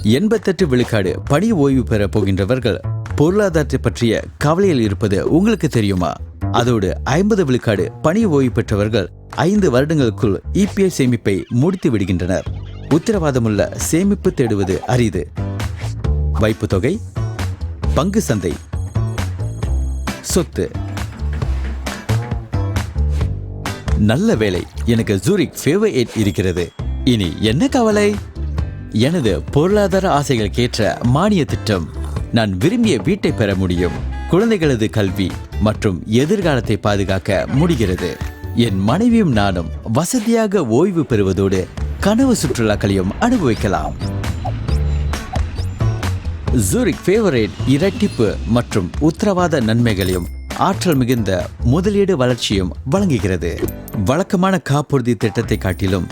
88 விழுக்காடு பணி ஓய்வு பெற போகின்றவர்கள் பொருளாதாரத்தை பற்றிய கவலையில் இருப்பது உங்களுக்கு தெரியுமா? அதோடு 50 விழுக்காடு பணி ஓய்வு பெற்றவர்கள் 5 வருடங்களுக்குள் இபிஎஃப் சேமிப்பை முடித்து விடுகின்றனர். உத்தரவாதமுள்ள சேமிப்பு தேடுவது அரிது. வைப்பு தொகை, பங்கு சந்தை, சொத்து. நல்ல வேலை, எனக்கு ஜூரிக் ஃபேவர் 8 இருக்கிறது. இனி என்ன கவலை? எனது பொருளாதார ஆசைகளுக்கேற்ற மானிய திட்டம். நான் விரும்பிய வீட்டை பெற முடியும். குழந்தைகளது கல்வி மற்றும் எதிர்காலத்தை பாதுகாக்க முடிகிறது. என் மனைவியும் நானும் வசதியாக ஓய்வு பெறுவதோடு கனவு சுற்றுலாக்களையும் அனுபவிக்கலாம். ஜூரிக் ஃபேவர் 8 இரட்டிப்பு மற்றும் உத்தரவாத நன்மைகளையும் ஆற்றல் மிகுந்த முதலீடு வளர்ச்சியும் வழங்குகிறது. வழக்கமான காப்புறுதி திட்டத்தை காட்டிலும்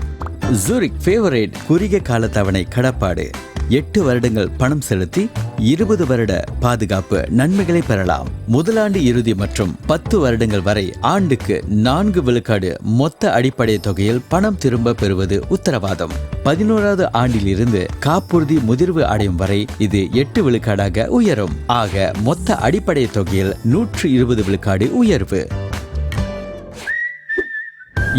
ஜூரிக் ஃபேவர் 8 குறுகிய கால தவணை கடப்பாடு. 8 வருடங்கள் பணம் செலுத்தி 20 வருட பாதுகாப்பு நன்மைகளை பெறலாம். முதலாண்டு இறுதி மற்றும் 10 வருடங்கள் வரை ஆண்டுக்கு 4 விழுக்காடு மொத்த அடிப்படை தொகையில் பணம் திரும்ப பெறுவது உத்தரவாதம். 11வது ஆண்டில் இருந்து காப்புறுதி முதிர்வு அடையும் வரை இது 8 விழுக்காடாக உயரும். ஆக மொத்த அடிப்படை தொகையில் 120 விழுக்காடு உயர்வு.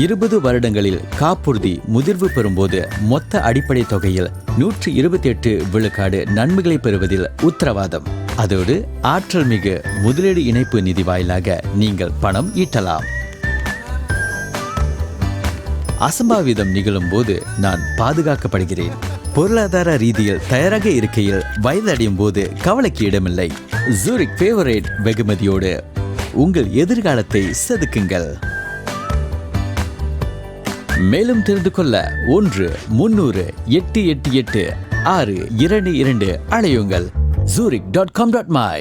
20 வருடங்களில் காப்புறுதி முதிர்வு பெறும்போது மொத்த அடிப்படை தொகையில் 128 விழுக்காடு நன்மைகளை பெறுவதில் உத்தரவாதம். அதோடு ஆற்றல் மிகு முதலீடு இணைப்பு நிதி வாயிலாக நீங்கள் பணம் ஈட்டலாம். அசம்பாவிதம் நிகழும் போது நான் பாதுகாக்கப்படுகிறேன். பொருளாதார ரீதியில் தயாராக இருக்கையில் வயதடையும் போது கவலைக்கு இடமில்லை. ஜூரிக் ஃபேவர் 8 வெகுமதியோடு உங்கள் எதிர்காலத்தை செதுக்குங்கள். மேலும் தெரிந்து கொள்ள 1-300-888-622 அழையுங்கள். zurich.com.my